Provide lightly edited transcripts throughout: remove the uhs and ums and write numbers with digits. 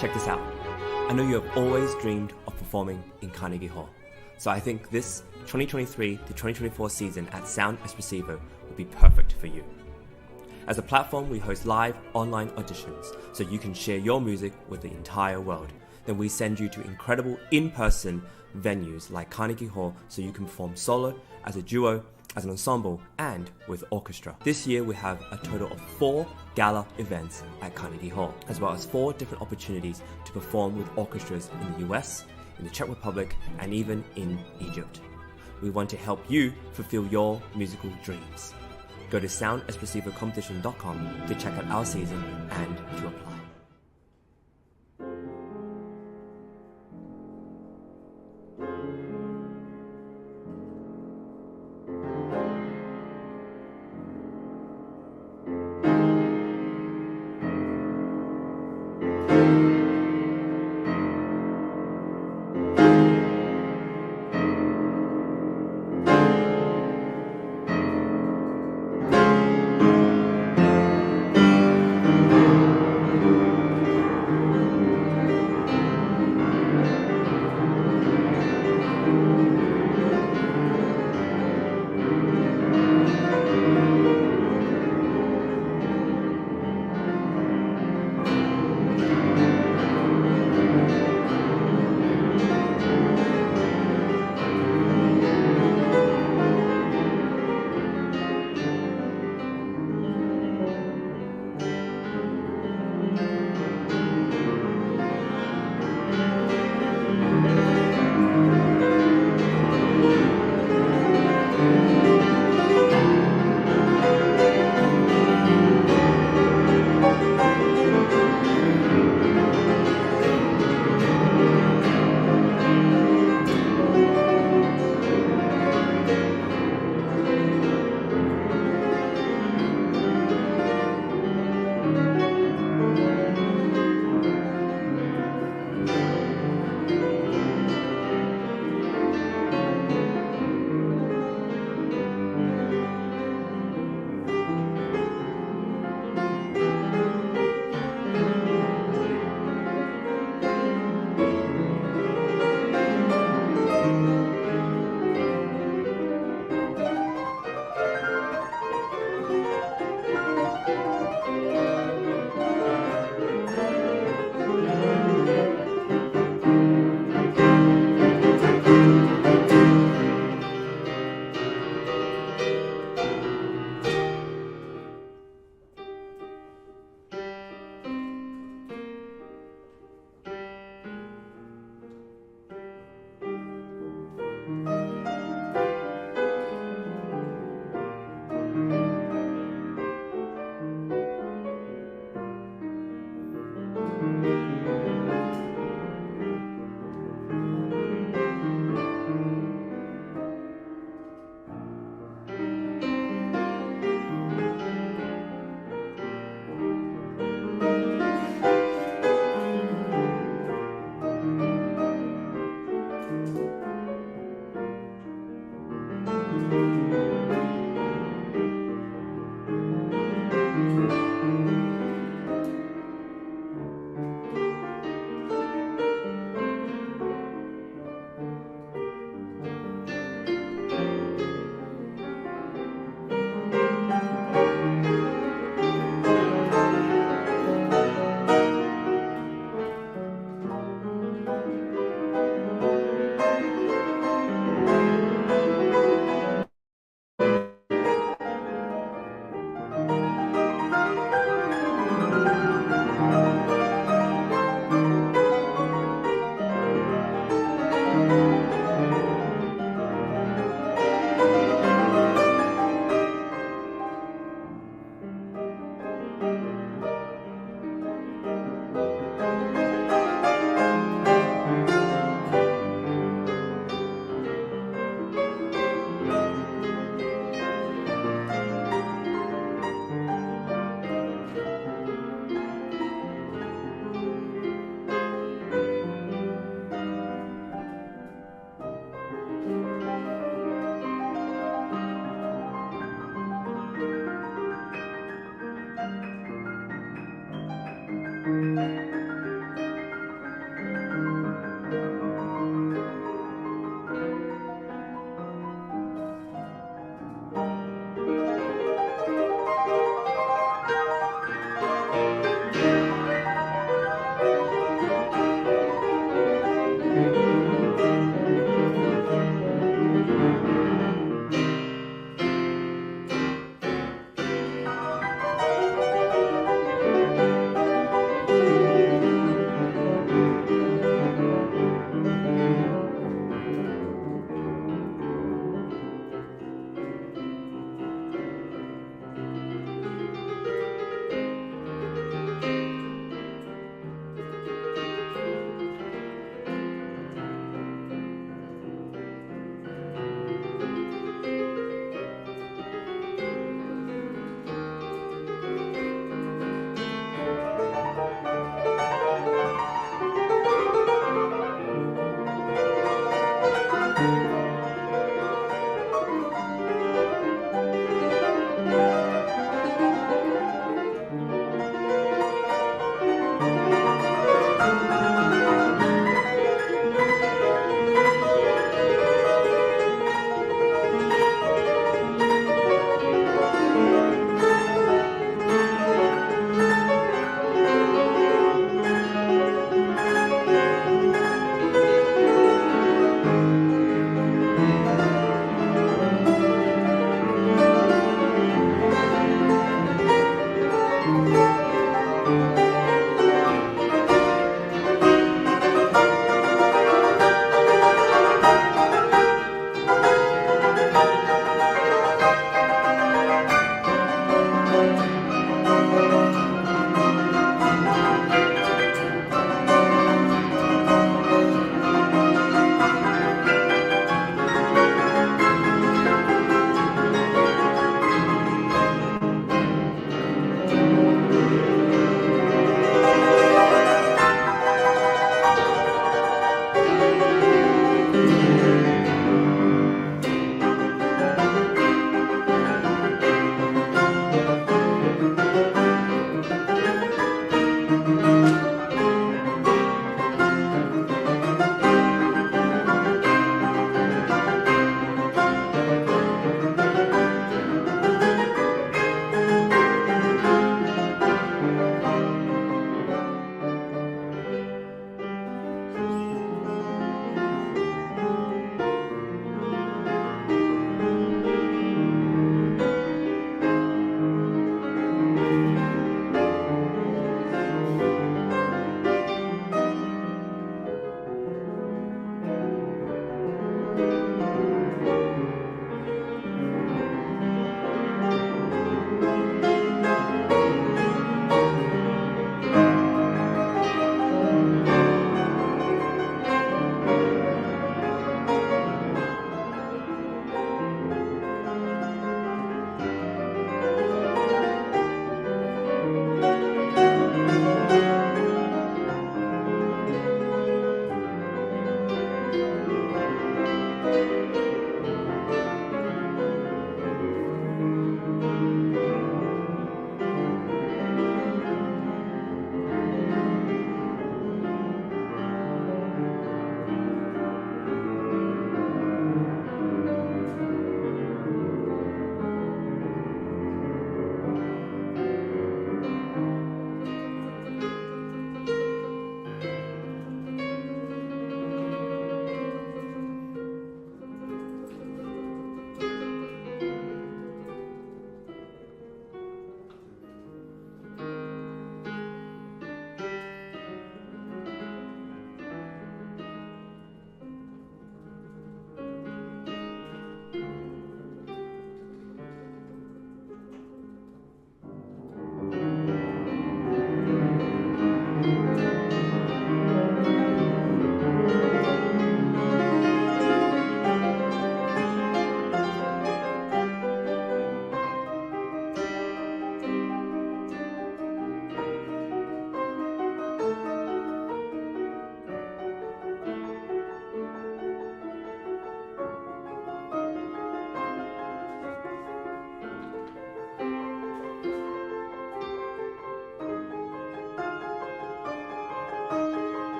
Check this out. I know you have always dreamed of performing in Carnegie Hall, so I think this 2023 to 2024 season at Sound Espressivo will be perfect for you. As a platform, we host live online auditions so you can share your music with the entire world. Then we send you to incredible in-person venues like Carnegie Hall so you can perform solo, as a duo, as an ensemble, and with orchestra. This year we have a total of 4 gala events at Carnegie Hall, as well as 4 different opportunities to perform with orchestras in the US, in the Czech Republic, and even in Egypt. We want to help you fulfill your musical dreams. Go to soundespressivocompetition.com to check out our season and to apply.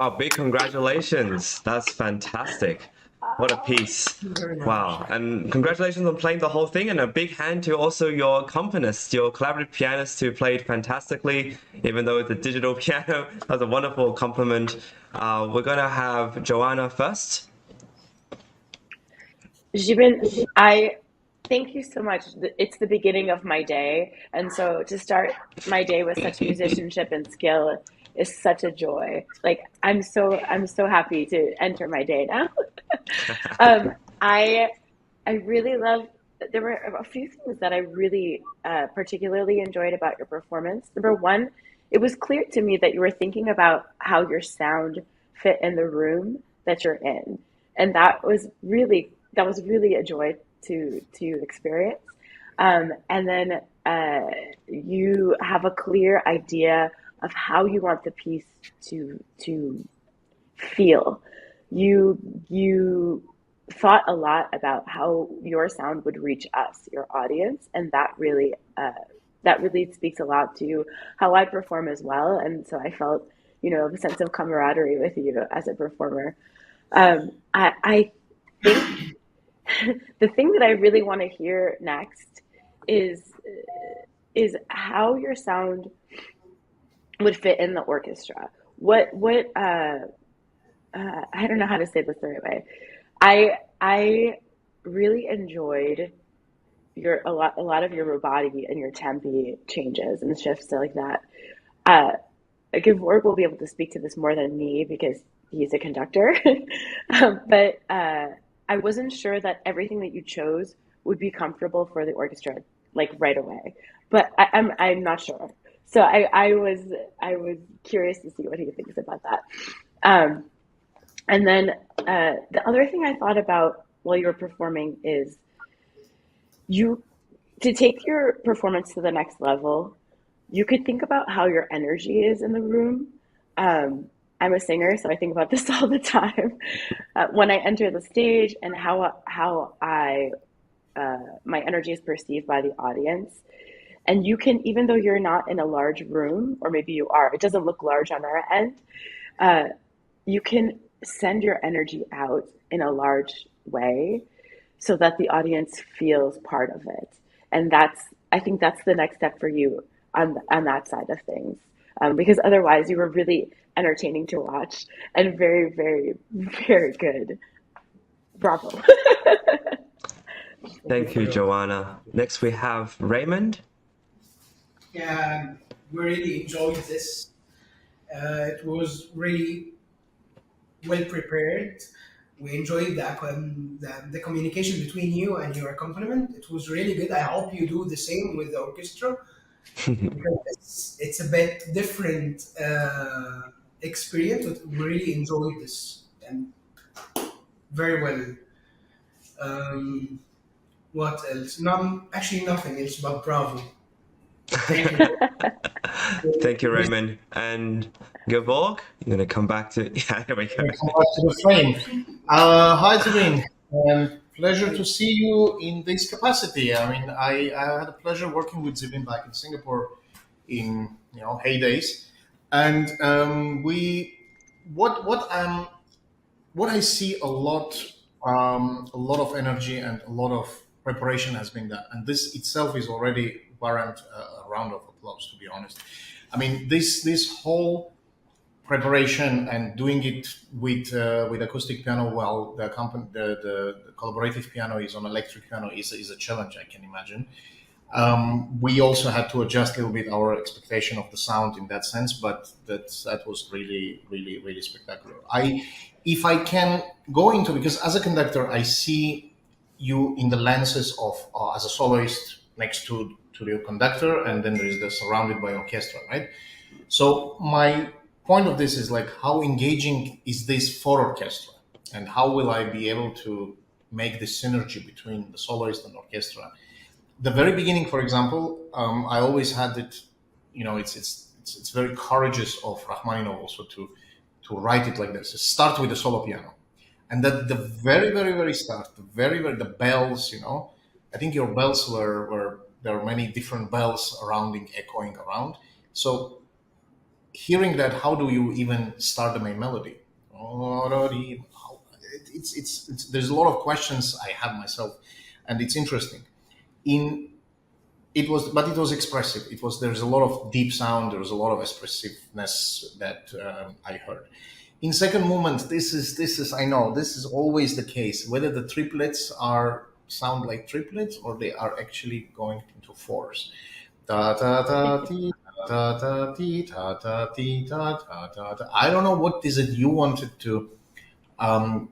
Wow, big congratulations. That's fantastic. What a piece. Wow. And congratulations on playing the whole thing, and a big hand to also your accompanist, your collaborative pianist who played fantastically, even though it's a digital piano. That's a wonderful compliment. We're going to have Joanna first. Zhi Bin, I thank you so much. It's the beginning of my day, and so to start my day with such musicianship and skill is such a joy. Like I'm so happy to enter my day now. Um, I I really love. There were a few things that I really particularly enjoyed about your performance. Number one, it was clear to me that you were thinking about how your sound fit in the room that you're in, and that was really a joy to experience. And then you have a clear idea of how you want the piece to feel. You thought a lot about how your sound would reach us, your audience, and that really speaks a lot to how I perform as well. And so I felt, a sense of camaraderie with you as a performer. I think the thing that I really want to hear next is is how your sound would fit in the orchestra. What I don't know how to say this the right way. I really enjoyed a lot of your rubato and your tempi changes and shifts like that. Uh, Gevorg will be able to speak to this more than me because he's a conductor. But I wasn't sure that everything that you chose would be comfortable for the orchestra like right away. But I'm not sure. So I was curious to see what he thinks about that. Um, and then the other thing I thought about while you were performing is you to take your performance to the next level, you could think about how your energy is in the room. I'm a singer, so I think about this all the time. When I enter the stage and how I my energy is perceived by the audience. And you can, even though you're not in a large room, or maybe you are, it doesn't look large on our end. Uh, you can send your energy out in a large way so that the audience feels part of it. And I think that's the next step for you on that side of things. Because otherwise, you were really entertaining to watch and very, very, very good. Bravo. Thank you, Joanna. Next, we have Raymond. Yeah, we really enjoyed this. It was really well prepared. We enjoyed the communication between you and your accompaniment. It was really good. I hope you do the same with the orchestra because it's a bit different experience. But we really enjoyed this and very well. Um, what else? No, actually nothing else but bravo. Thank you. Thank you, Raymond. And Gevorg, you're going to come back to. Yeah, here we go. Welcome back to the frame. Hi, Zubin. Pleasure to see you in this capacity. I mean, I had a pleasure working with Zubin back in Singapore in heydays, and we what I see a lot of energy and a lot of preparation has been done, and this itself is already warrant a round of applause. To be honest, I mean this whole preparation and doing it with acoustic piano while the collaborative piano is on electric piano is a challenge, I can imagine. We also had to adjust a little bit our expectation of the sound in that sense, but that was really, really, really spectacular. If I can go into, because as a conductor, I see you in the lenses of as a soloist next to the conductor, and then there is the surrounded by orchestra, right? So my point of this is like, how engaging is this for orchestra, and how will I be able to make this synergy between the soloist and orchestra? The very beginning, for example, I always had it. It's very courageous of Rachmaninoff also to write it like this. Start with the solo piano, and that the very, very, very start, the very, very the bells. I think your bells were there are many different bells surrounding, echoing around. So hearing that, how do you even start the main melody? There's a lot of questions I have myself, and it's interesting. It was expressive. There's a lot of deep sound. There was a lot of expressiveness that I heard. In second movement, this is I know this is always the case. Whether the triplets sound like triplets or they are actually going into fours. Da da da ti, da da ti, da da ti, da da da da. I don't know what is it you wanted to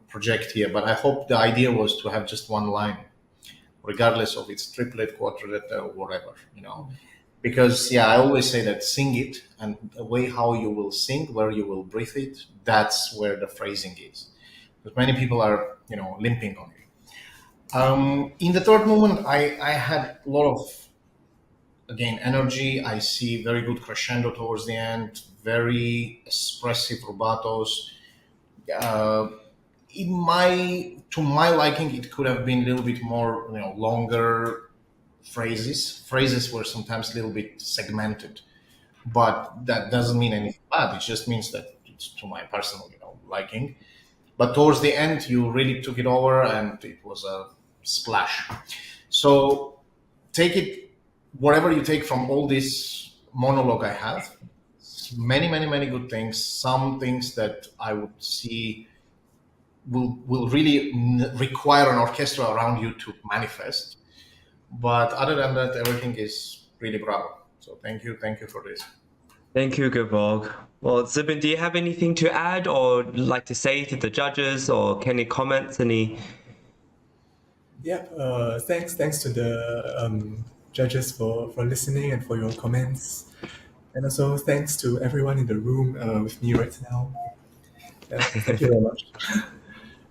project here, but I hope the idea was to have just one line, regardless of its triplet, quadruplet, or whatever, Because I always say that sing it, and the way how you will sing, where you will breathe it, that's where the phrasing is. Because many people are, limping on it. In the third movement, I had a lot of, again, energy. I see very good crescendo towards the end, very expressive rubatos. To my liking, it could have been a little bit more, longer phrases. Phrases were sometimes a little bit segmented, but that doesn't mean anything bad. It just means that it's to my personal, liking. But towards the end, you really took it over, and it was a splash. So take it, whatever you take from all this monologue I have. Many, many, many good things. Some things that I would see will really require an orchestra around you to manifest. But other than that, everything is really bravo. So thank you for this. Thank you, Georg. Well, Zhi Bin, do you have anything to add or like to say to the judges, or any comments? Thanks to the judges for listening and for your comments. And also thanks to everyone in the room with me right now. Thank you very much.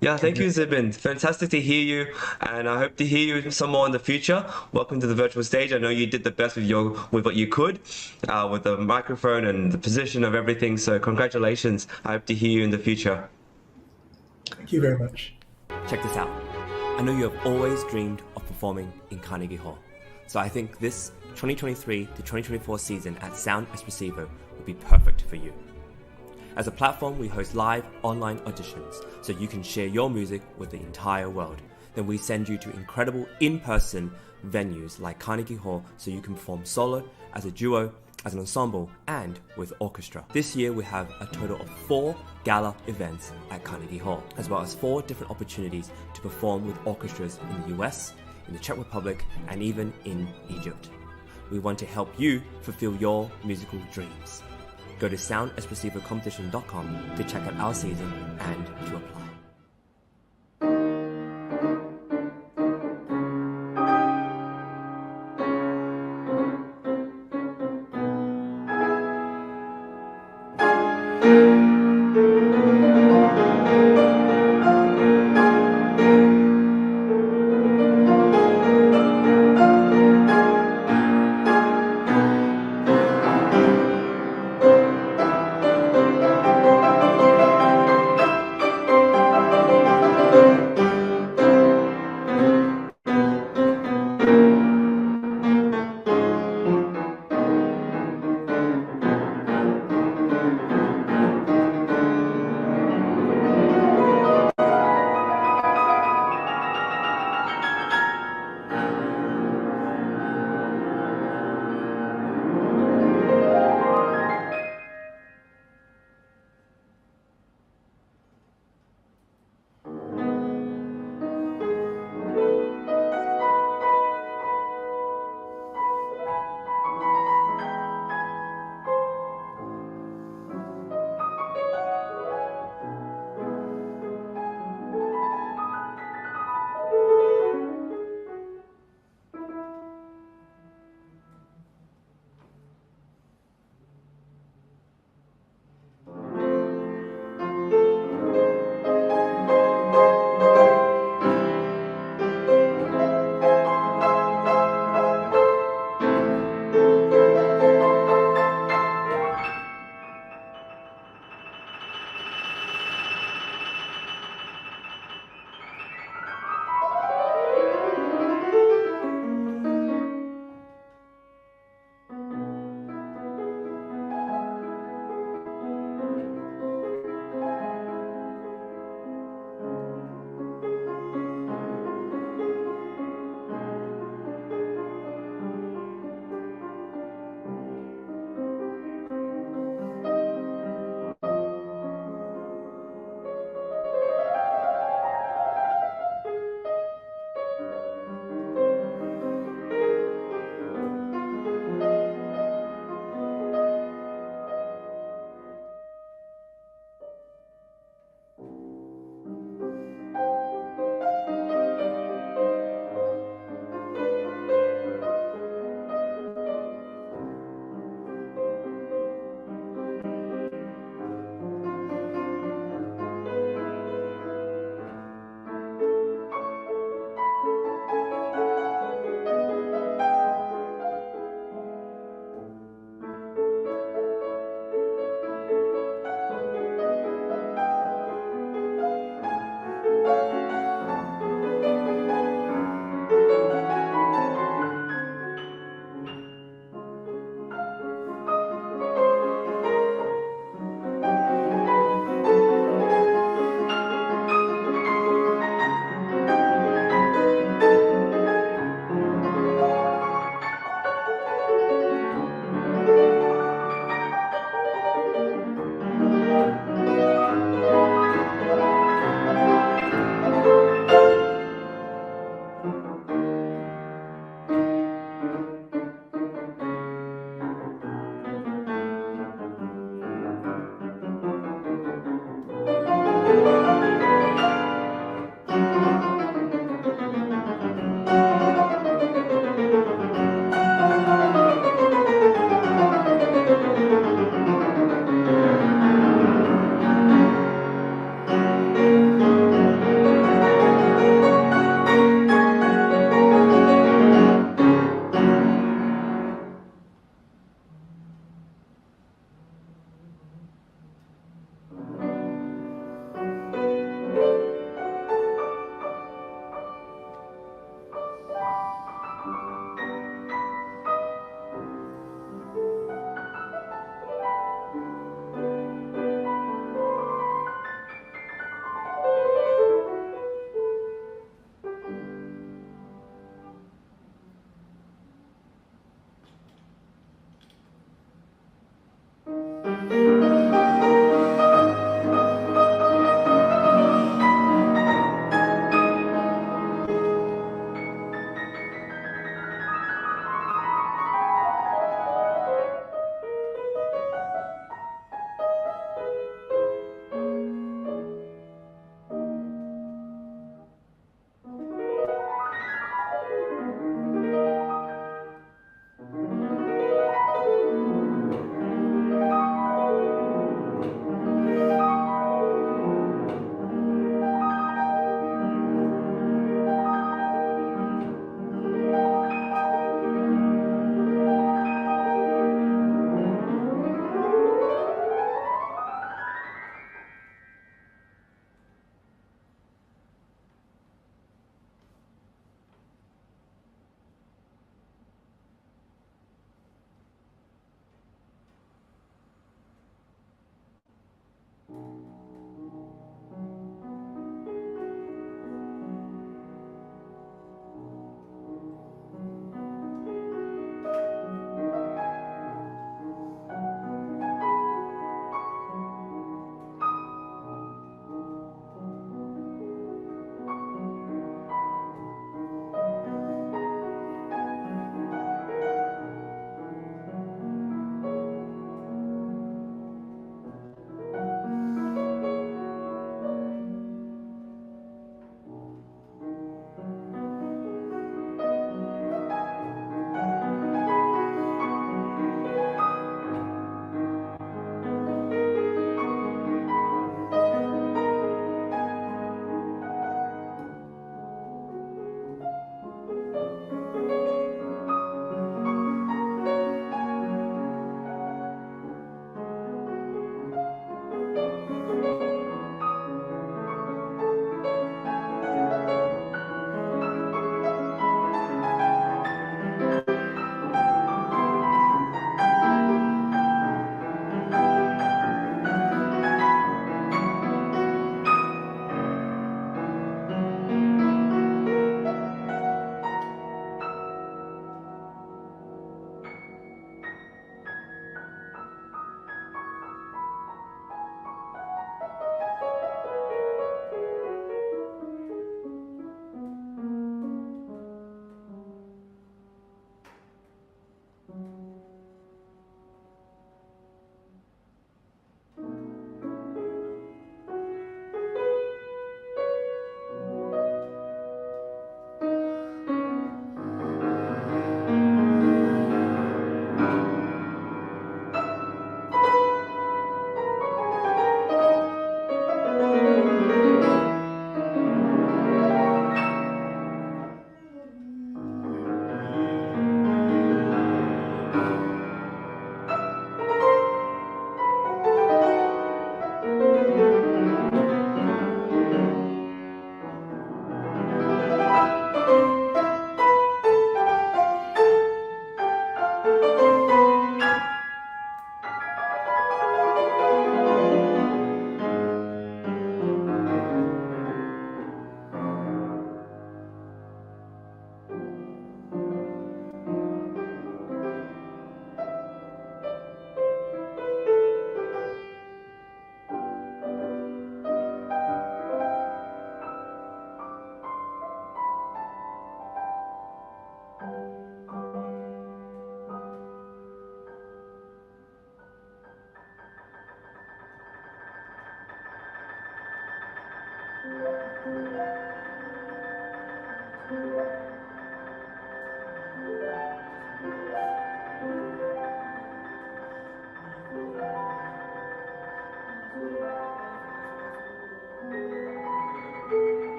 Yeah, thank you, Zhi Bin. Fantastic to hear you, and I hope to hear you some more in the future. Welcome to the virtual stage. I know you did the best with what you could, with the microphone and the position of everything. So congratulations. I hope to hear you in the future. Thank you very much. Check this out. I know you have always dreamed of performing in Carnegie Hall. So I think this 2023 to 2024 season at Sound Espressivo will be perfect for you. As a platform, we host live online auditions so you can share your music with the entire world. Then we send you to incredible in-person venues like Carnegie Hall so you can perform solo, as a duo, as an ensemble, and with orchestra. This year we have a total of 4 gala events at Carnegie Hall, as well as 4 different opportunities to perform with orchestras in the US, in the Czech Republic, and even in Egypt. We want to help you fulfill your musical dreams. Go to soundespressivocompetition.com to check out our season and to apply.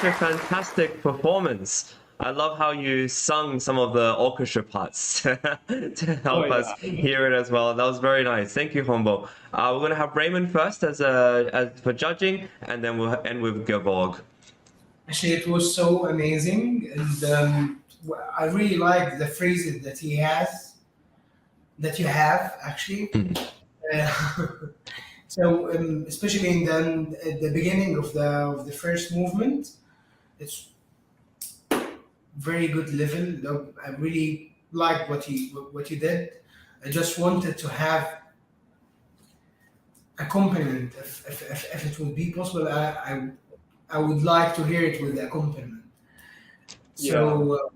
such a fantastic performance. I love how you sung some of the orchestra parts to help us hear it as well. That was very nice. Thank you, Hongbo. We're going to have Raymond first as for judging, and then we'll end with Georg. Actually, it was so amazing, and I really like the phrases that he has, that you have actually. Uh, so, especially in the beginning of the first movement, it's very good level. I really like what you did. I just wanted to have accompaniment if it would be possible. I would like to hear it with the accompaniment. So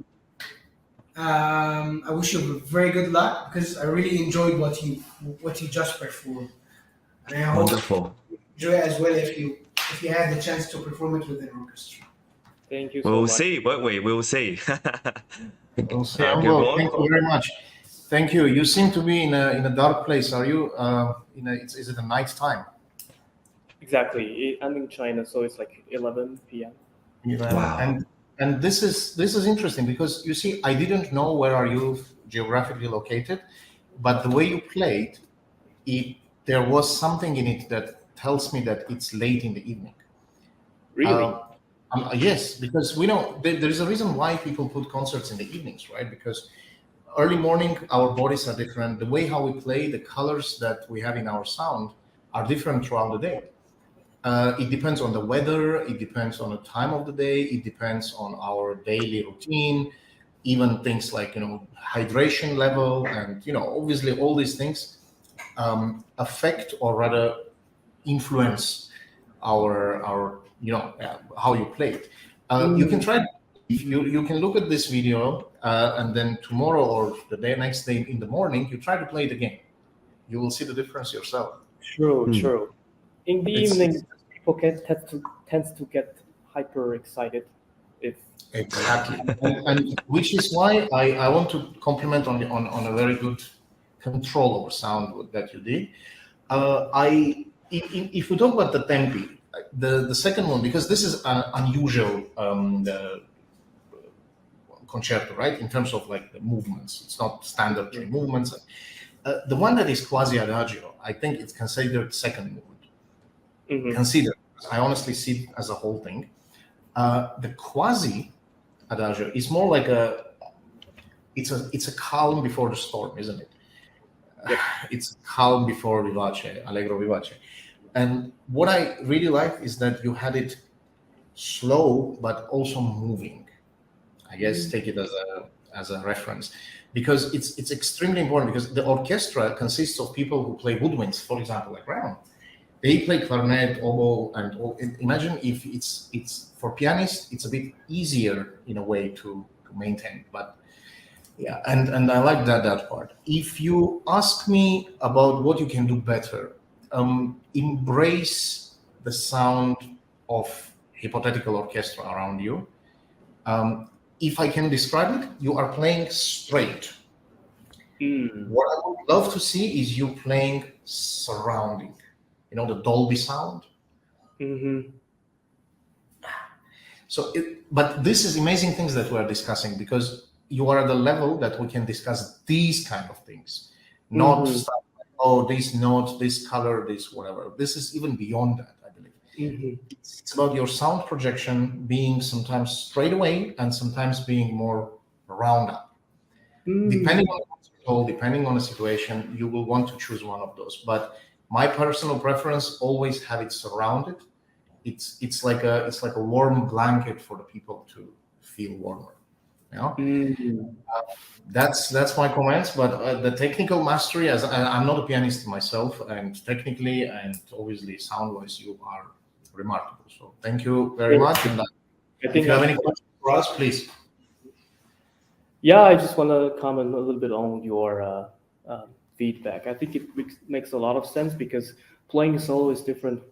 I wish you very good luck because I really enjoyed what you just performed, and I hope Wonderful. you enjoy it as well if you had the chance to perform it with an orchestra. Thank you so We'll much. see, won't we? We'll see. We'll see. Hongbo, thank you very much. Thank you. You seem to be in a dark place. Are you is it a night time? Exactly. I'm in China, so it's like 11 p.m. Wow. And this is interesting because you see, I didn't know where are you geographically located, but the way you played, there was something in it that tells me that it's late in the evening. Really? Yes, because we know there is a reason why people put concerts in the evenings, right? Because early morning, our bodies are different. The way how we play, the colors that we have in our sound are different throughout the day. It depends on the weather. It depends on the time of the day. It depends on our daily routine, even things like, hydration level. And, obviously all these things affect or rather influence our how you play it. You can try, you can look at this video and then tomorrow or the next day in the morning, you try to play it again. You will see the difference yourself. True. In the evening, people tends to get hyper excited. Exactly, and which is why I want to compliment on a very good control over sound that you did. If we talk about the tempi, the second one, because this is an unusual concerto, right? In terms of like the movements, it's not standard three movements. The one that is quasi adagio, I think it's considered second movement. Consider. I honestly see it as a whole thing. The quasi adagio is more like it's a calm before the storm, isn't it? Yep. It's calm before vivace, allegro vivace. And what I really like is that you had it slow but also moving. I guess take it as a reference, because it's extremely important, because the orchestra consists of people who play woodwinds, for example, like Raymond. They play clarinet, oboe, and imagine if it's for pianists, it's a bit easier in a way to maintain. But yeah, and I like that part. If you ask me about what you can do better, embrace the sound of hypothetical orchestra around you. If I can describe it, you are playing straight. What I would love to see is you playing surrounding. The Dolby sound. So, but this is amazing things that we're discussing, because you are at the level that we can discuss these kind of things, not stuff like, this note, this color, this whatever. This is even beyond that, I believe. It's about your sound projection being sometimes straight away and sometimes being more round up. Depending on the control, depending on the situation, you will want to choose one of those. But my personal preference, always have it surrounded. It's like a warm blanket for the people to feel warmer. That's my comments. But the technical mastery, as I'm not a pianist myself, and technically and obviously sound-wise, you are remarkable. So thank you very much. And if you have any questions for us, please. Yeah, I just want to comment a little bit on your feedback. I think it makes a lot of sense, because playing solo is different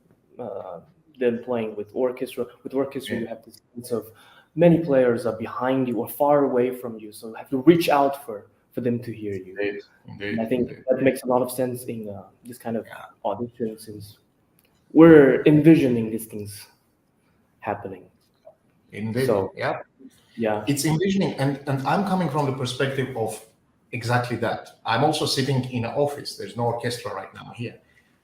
than playing with orchestra. With orchestra, you have this sense of many players are behind you or far away from you, so you have to reach out for them to hear you. Indeed. I think that makes a lot of sense in this kind of audition, since we're envisioning these things happening. Indeed. So Yeah. yeah, It's envisioning, and I'm coming from the perspective of exactly that. I'm also sitting in an office. There's no orchestra right now here.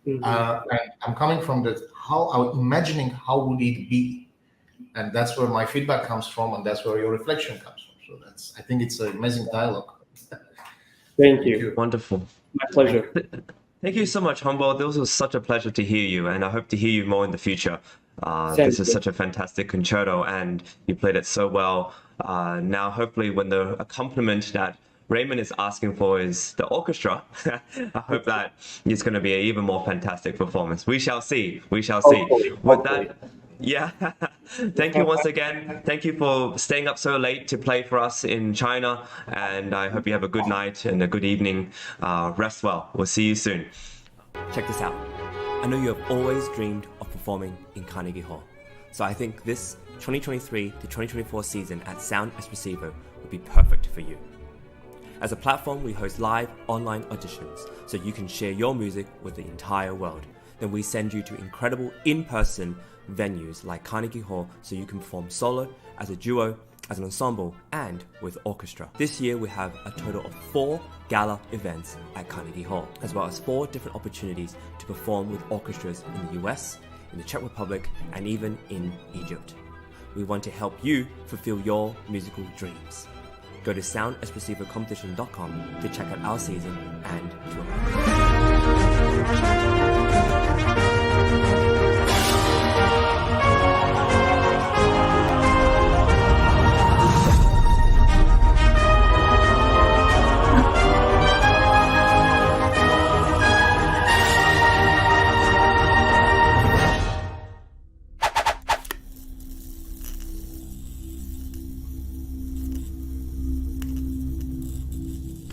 Mhm. And I'm coming from that, how I'm imagining how would it be, and that's where my feedback comes from, and that's where your reflection comes from. So I think it's an amazing dialogue. Thank you. Wonderful. My pleasure. Thank you so much, Hongbo. This was such a pleasure to hear you, and I hope to hear you more in the future. Same This is here. such a fantastic concerto, and you played it so well. Now, hopefully, when the accompaniment that Raymond is asking for is the orchestra, I hope that it's going to be an even more fantastic performance. We shall see. We shall see. Hopefully, With hopefully. that, yeah. Thank you once again. Thank you for staying up so late to play for us in China, and I hope you have a good night and a good evening. Rest well. We'll see you soon. Check this out. I know you have always dreamed of performing in Carnegie Hall, so I think this 2023 to 2024 season at Sound Espressivo will be perfect for you. As a platform, we host live online auditions so you can share your music with the entire world. Then we send you to incredible in-person venues like Carnegie Hall so you can perform solo, as a duo, as an ensemble, and with orchestra. This year we have a total of 4 gala events at Carnegie Hall, as well as 4 different opportunities to perform with orchestras in the US, in the Czech Republic, and even in Egypt. We want to help you fulfill your musical dreams. Go to soundespressivocompetition.com to check out our season and to apply.